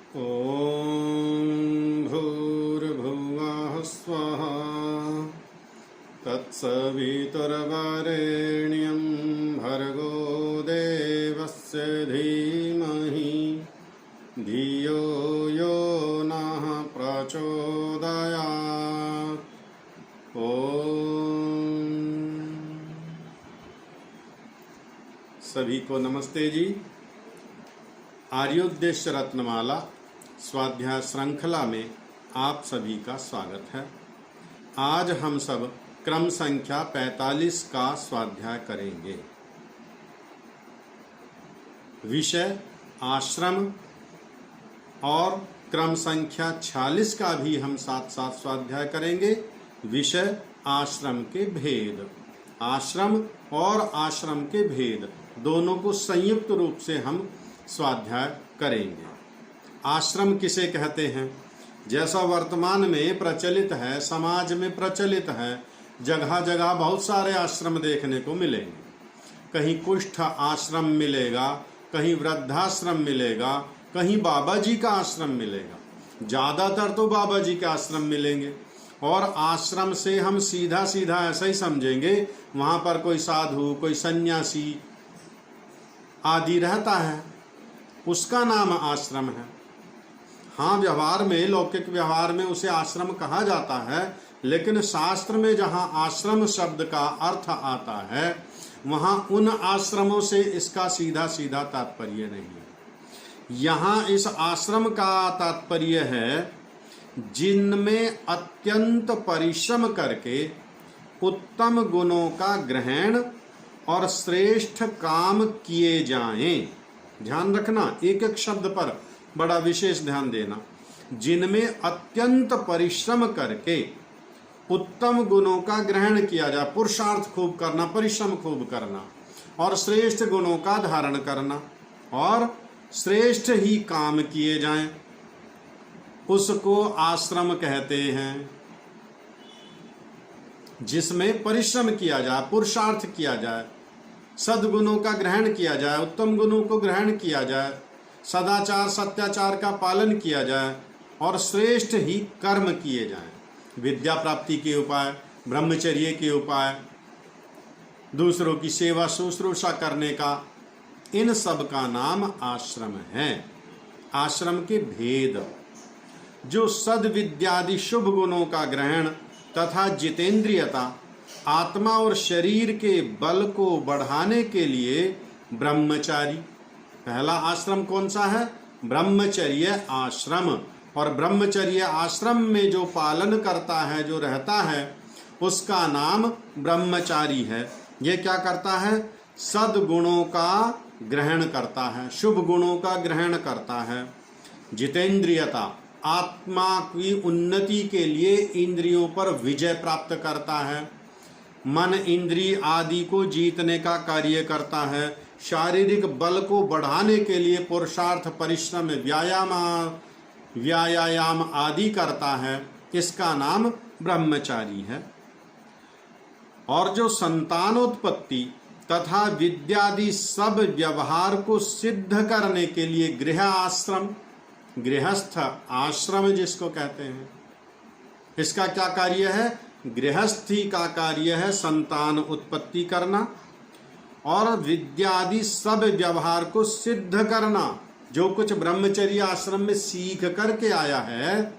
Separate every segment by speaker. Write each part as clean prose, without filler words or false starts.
Speaker 1: ॐ भूर्भुवः स्वः तत्सवितुर्वरेण्यं भर्गो देवस्य धीमहि धियो यो नः प्रचोदयात्। सभी को नमस्ते जी। आर्योद्देश्य रत्नमाला स्वाध्याय श्रृंखला में आप सभी का स्वागत है। आज हम सब क्रम संख्या 45 का स्वाध्याय करेंगे। विषय आश्रम और क्रम संख्या 46 का भी हम साथ साथ स्वाध्याय करेंगे। विषय आश्रम के भेद, आश्रम और आश्रम के भेद दोनों को संयुक्त रूप से हम स्वाध्याय करेंगे। आश्रम किसे कहते हैं? जैसा वर्तमान में प्रचलित है, समाज में प्रचलित है, जगह जगह बहुत सारे आश्रम देखने को मिलेंगे। कहीं कुष्ठ आश्रम मिलेगा, कहीं वृद्धाश्रम मिलेगा, कहीं बाबा जी का आश्रम मिलेगा। ज़्यादातर तो बाबा जी के आश्रम मिलेंगे। और आश्रम से हम सीधा सीधा ऐसा ही समझेंगे वहाँ पर कोई साधु, कोई सन्यासी आदि रहता है, उसका नाम आश्रम है। हाँ, व्यवहार में, लौकिक व्यवहार में उसे आश्रम कहा जाता है, लेकिन शास्त्र में जहाँ आश्रम शब्द का अर्थ आता है वहाँ उन आश्रमों से इसका सीधा सीधा तात्पर्य नहीं है। यहाँ इस आश्रम का तात्पर्य है जिनमें अत्यंत परिश्रम करके उत्तम गुणों का ग्रहण और श्रेष्ठ काम किए जाएं। ध्यान रखना, एक एक शब्द पर बड़ा विशेष ध्यान देना। जिनमें अत्यंत परिश्रम करके उत्तम गुणों का ग्रहण किया जाए, पुरुषार्थ खूब करना, परिश्रम खूब करना और श्रेष्ठ गुणों का धारण करना और श्रेष्ठ ही काम किए जाएं, उसको आश्रम कहते हैं। जिसमें परिश्रम किया जाए, पुरुषार्थ किया जाए, सद्गुणों का ग्रहण किया जाए, उत्तम गुणों को ग्रहण किया जाए, सदाचार सत्याचार का पालन किया जाए और श्रेष्ठ ही कर्म किए जाएं। विद्या प्राप्ति के उपाय, ब्रह्मचर्य के उपाय, दूसरों की सेवा शुश्रूषा करने का, इन सब का नाम आश्रम है। आश्रम के भेद: जो सद्विद्यादि शुभ गुणों का ग्रहण तथा जितेंद्रियता, आत्मा और शरीर के बल को बढ़ाने के लिए ब्रह्मचारी। पहला आश्रम कौन सा है? ब्रह्मचर्य आश्रम। और ब्रह्मचर्य आश्रम में जो पालन करता है, जो रहता है, उसका नाम ब्रह्मचारी है। ये क्या करता है? सद्गुणों का ग्रहण करता है, शुभ गुणों का ग्रहण करता है। जितेंद्रियता, आत्मा की उन्नति के लिए इंद्रियों पर विजय प्राप्त करता है, मन इंद्रिय आदि को जीतने का कार्य करता है, शारीरिक बल को बढ़ाने के लिए पुरुषार्थ, परिश्रम, व्यायाम आदि करता है। इसका नाम ब्रह्मचारी है। और जो संतानोत्पत्ति तथा विद्यादि सब व्यवहार को सिद्ध करने के लिए गृह आश्रम, गृहस्थ आश्रम जिसको कहते हैं, इसका क्या कार्य है? गृहस्थी का कार्य है संतान उत्पत्ति करना और विद्यादि सब व्यवहार को सिद्ध करना। जो कुछ ब्रह्मचर्य आश्रम में सीख करके आया है,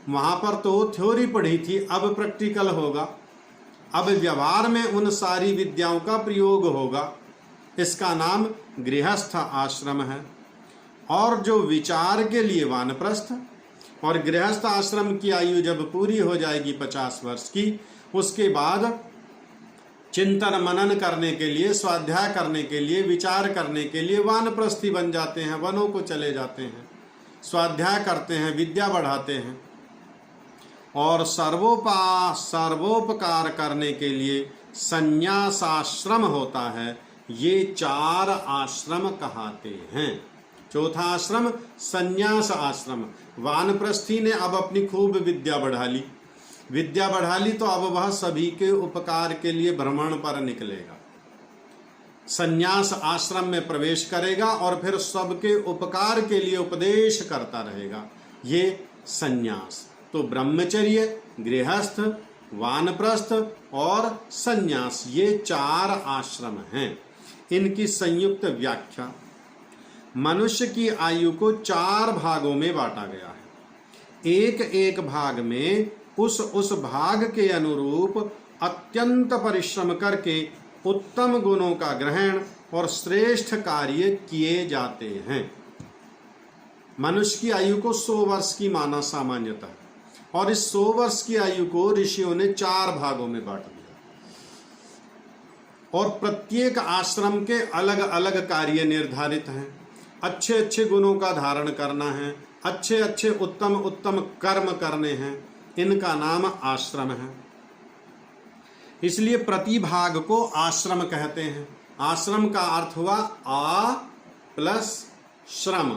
Speaker 1: वहां पर तो थ्योरी पढ़ी थी, अब प्रैक्टिकल होगा, अब व्यवहार में उन सारी विद्याओं का प्रयोग होगा। इसका नाम गृहस्थ आश्रम है। और जो विचार के लिए वानप्रस्थ, और गृहस्थ आश्रम की आयु जब पूरी हो जाएगी 50 वर्ष की, उसके बाद चिंतन मनन करने के लिए, स्वाध्याय करने के लिए, विचार करने के लिए वानप्रस्थी बन जाते हैं, वनों को चले जाते हैं, स्वाध्याय करते हैं, विद्या बढ़ाते हैं। और सर्वोपकार करने के लिए संन्यासाश्रम होता है। ये 4 आश्रम कहते हैं। चौथा आश्रम संन्यास आश्रम। वानप्रस्थी ने अब अपनी खूब विद्या बढ़ा ली तो अब वह सभी के उपकार के लिए भ्रमण पर निकलेगा। संन्यास आश्रम में प्रवेश करेगा और फिर सबके उपकार के लिए उपदेश करता रहेगा, ये संन्यास। तो ब्रह्मचर्य, गृहस्थ, वानप्रस्थ और संन्यास, ये 4 आश्रम हैं। इनकी संयुक्त व्याख्या, मनुष्य की आयु को 4 भागों में बांटा गया है। एक एक भाग में उस भाग के अनुरूप अत्यंत परिश्रम करके उत्तम गुणों का ग्रहण और श्रेष्ठ कार्य किए जाते हैं। मनुष्य की आयु को 100 वर्ष की माना सामान्यतः, और इस 100 वर्ष की आयु को ऋषियों ने 4 भागों में बांट दिया, और प्रत्येक आश्रम के अलग अलग कार्य निर्धारित हैं। अच्छे अच्छे गुणों का धारण करना है, अच्छे अच्छे उत्तम उत्तम कर्म करने हैं, इनका नाम आश्रम है। इसलिए प्रतिभाग को आश्रम कहते हैं। आश्रम का अर्थ हुआ आ प्लस श्रम।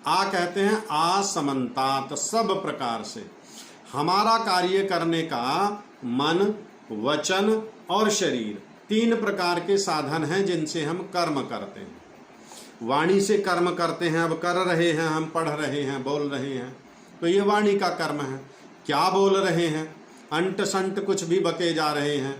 Speaker 1: आ कहते हैं आसमंतात, सब प्रकार से। हमारा कार्य करने का मन, वचन और शरीर 3 प्रकार के साधन हैं जिनसे हम कर्म करते हैं। वाणी से कर्म करते हैं, अब कर रहे हैं, हम पढ़ रहे हैं, बोल रहे हैं, तो ये वाणी का कर्म है। क्या बोल रहे हैं? अंट संट कुछ भी बके जा रहे हैं।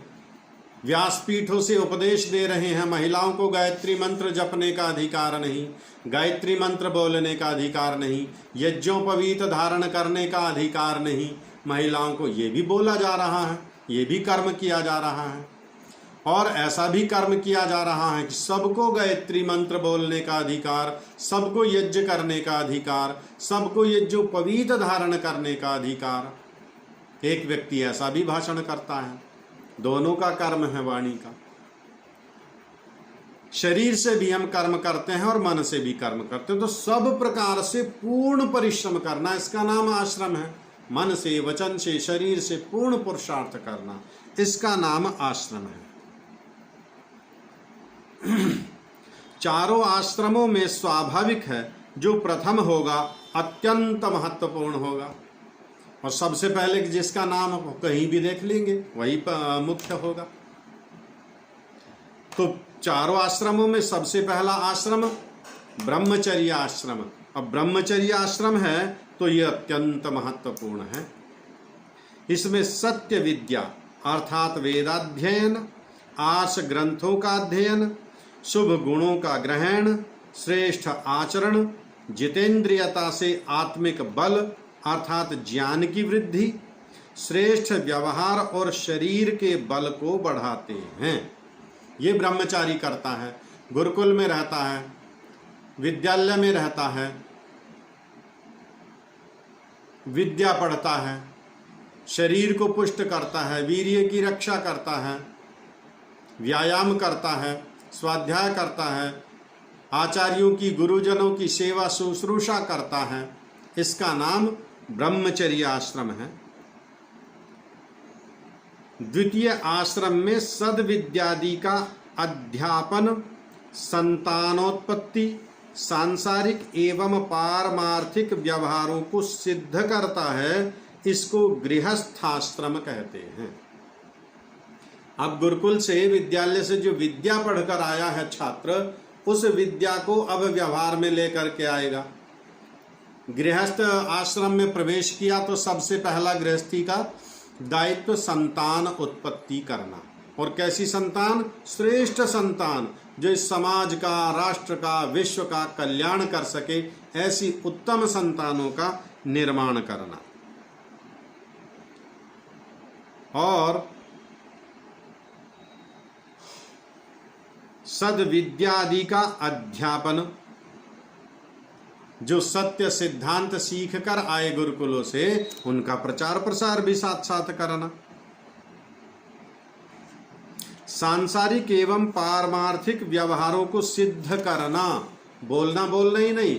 Speaker 1: व्यासपीठों से उपदेश दे रहे हैं, महिलाओं को गायत्री मंत्र जपने का अधिकार नहीं, गायत्री मंत्र बोलने का अधिकार नहीं, यज्ञोपवीत धारण करने का अधिकार नहीं, महिलाओं को ये भी बोला जा रहा है, ये भी कर्म किया जा रहा है। और ऐसा भी कर्म किया जा रहा है कि सबको गायत्री मंत्र बोलने का अधिकार, सबको यज्ञ करने का अधिकार, सबको यज्ञोपवीत धारण करने का अधिकार। एक व्यक्ति ऐसा भी भाषण करता है। दोनों का कर्म है वाणी का। शरीर से भी हम कर्म करते हैं और मन से भी कर्म करते हैं, तो सब प्रकार से पूर्ण परिश्रम करना, इसका नाम आश्रम है। मन से, वचन से, शरीर से पूर्ण पुरुषार्थ करना, इसका नाम आश्रम है। चारों आश्रमों में स्वाभाविक है जो प्रथम होगा अत्यंत महत्वपूर्ण होगा, और सबसे पहले जिसका नाम कहीं भी देख लेंगे वही मुख्य होगा। तो चारों आश्रमों में सबसे पहला आश्रम ब्रह्मचर्य आश्रम। अब ब्रह्मचर्य आश्रम है तो ये अत्यंत महत्वपूर्ण है। इसमें सत्य विद्या अर्थात वेदाध्ययन, आर्ष ग्रंथों का अध्ययन, शुभ गुणों का ग्रहण, श्रेष्ठ आचरण, जितेंद्रियता से आत्मिक बल अर्थात ज्ञान की वृद्धि, श्रेष्ठ व्यवहार और शरीर के बल को बढ़ाते हैं। ये ब्रह्मचारी करता है, गुरुकुल में रहता है, विद्यालय में रहता है, विद्या पढ़ता है, शरीर को पुष्ट करता है, वीर्य की रक्षा करता है, व्यायाम करता है, स्वाध्याय करता है, आचार्यों की, गुरुजनों की सेवा शुश्रूषा करता है, इसका नाम ब्रह्मचर्य आश्रम है। द्वितीय आश्रम में सद्विद्यादि का अध्यापन, संतानोत्पत्ति, सांसारिक एवं पारमार्थिक व्यवहारों को सिद्ध करता है, इसको गृहस्थाश्रम कहते हैं। अब गुरुकुल से, विद्यालय से जो विद्या पढ़कर आया है छात्र, उस विद्या को अब व्यवहार में लेकर के आएगा। गृहस्थ आश्रम में प्रवेश किया तो सबसे पहला गृहस्थी का दायित्व संतान उत्पत्ति करना। और कैसी संतान? श्रेष्ठ संतान, जो इस समाज का, राष्ट्र का, विश्व का कल्याण कर सके, ऐसी उत्तम संतानों का निर्माण करना। और सद्विद्यादि का अध्यापन, जो सत्य सिद्धांत सीख कर आए गुरुकुलों से, उनका प्रचार प्रसार भी साथ साथ करना। सांसारिक एवं पारमार्थिक व्यवहारों को सिद्ध करना, बोलना ही नहीं,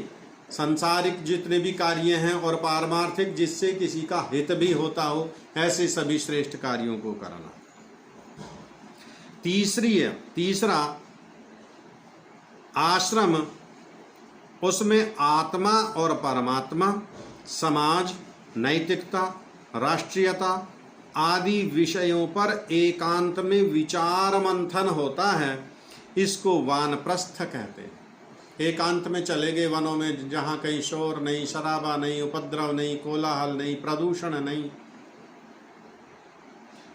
Speaker 1: सांसारिक जितने भी कार्य हैं और पारमार्थिक जिससे किसी का हित भी होता हो, ऐसे सभी श्रेष्ठ कार्यों को करना। तीसरा आश्रम, उसमें आत्मा और परमात्मा, समाज, नैतिकता, राष्ट्रीयता आदि विषयों पर एकांत में विचार मंथन होता है। इसको वानप्रस्थ कहते हैं। एकांत में चले गए वनों में, जहाँ कहीं शोर नहीं, शराबा नहीं, उपद्रव नहीं, कोलाहल नहीं, प्रदूषण नहीं,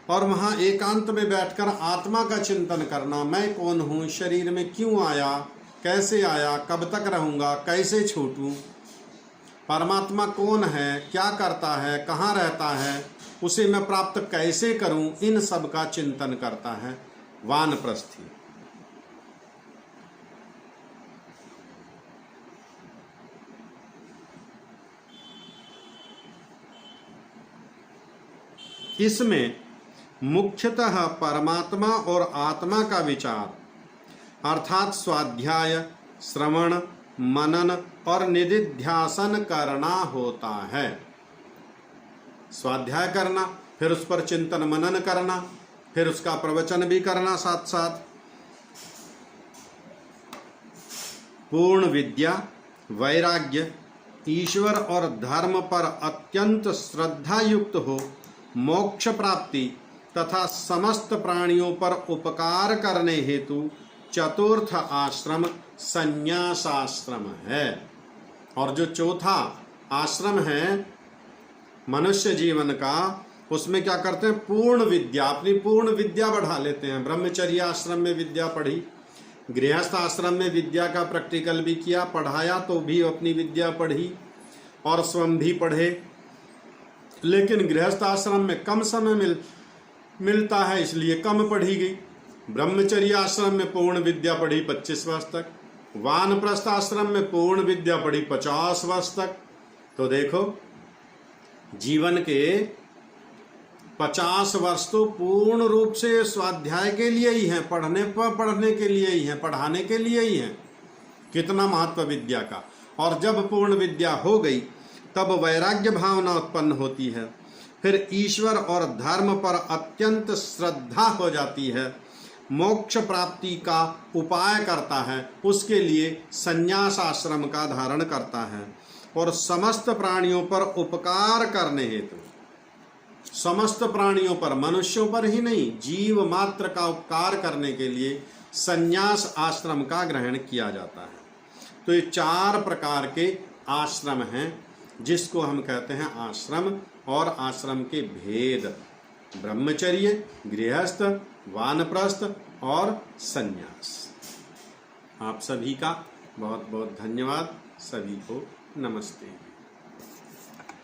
Speaker 1: और वहाँ एकांत में बैठकर आत्मा का चिंतन करना। मैं कौन हूँ, शरीर में क्यों आया, कैसे आया, कब तक रहूँगा, कैसे छूटूँ, परमात्मा कौन है, क्या करता है, कहाँ रहता है, उसे मैं प्राप्त कैसे करूँ, इन सब का चिंतन करता है वानप्रस्थी। इसमें मुख्यतः परमात्मा और आत्मा का विचार अर्थात स्वाध्याय, श्रवण, मनन और निधिध्यासन करना होता है। स्वाध्याय करना, फिर उस पर चिंतन मनन करना, फिर उसका प्रवचन भी करना साथ साथ। पूर्ण विद्या, वैराग्य, ईश्वर और धर्म पर अत्यंत श्रद्धा युक्त हो मोक्ष प्राप्ति तथा समस्त प्राणियों पर उपकार करने हेतु चतुर्थ आश्रम संन्यास आश्रम है। और जो चौथा आश्रम है मनुष्य जीवन का, उसमें क्या करते हैं, पूर्ण विद्या, अपनी पूर्ण विद्या बढ़ा लेते हैं। ब्रह्मचर्य आश्रम में विद्या पढ़ी, गृहस्थ आश्रम में विद्या का प्रैक्टिकल भी किया, पढ़ाया तो भी अपनी विद्या पढ़ी और स्वयं भी पढ़े। लेकिन गृहस्थ आश्रम में कम समय मिलता है, इसलिए कम पढ़ी गई। ब्रह्मचर्य आश्रम में पूर्ण विद्या पढ़ी 25 वर्ष तक, वानप्रस्थ आश्रम में पूर्ण विद्या पढ़ी 50 वर्ष तक। तो देखो, जीवन के 50 वर्ष तो पूर्ण रूप से स्वाध्याय के लिए ही हैं, पढ़ने के लिए ही हैं, पढ़ाने के लिए ही हैं। कितना महत्व विद्या का। और जब पूर्ण विद्या हो गई तब वैराग्य भावना उत्पन्न होती है, फिर ईश्वर और धर्म पर अत्यंत श्रद्धा हो जाती है, मोक्ष प्राप्ति का उपाय करता है, उसके लिए संन्यास आश्रम का धारण करता है, और समस्त प्राणियों पर उपकार करने हेतु, समस्त प्राणियों पर, मनुष्यों पर ही नहीं, जीव मात्र का उपकार करने के लिए संन्यास आश्रम का ग्रहण किया जाता है। तो ये 4 प्रकार के आश्रम हैं जिसको हम कहते हैं आश्रम, और आश्रम के भेद ब्रह्मचर्य, गृहस्थ, वानप्रस्थ और संन्यास। आप सभी का बहुत बहुत धन्यवाद। सभी को नमस्ते।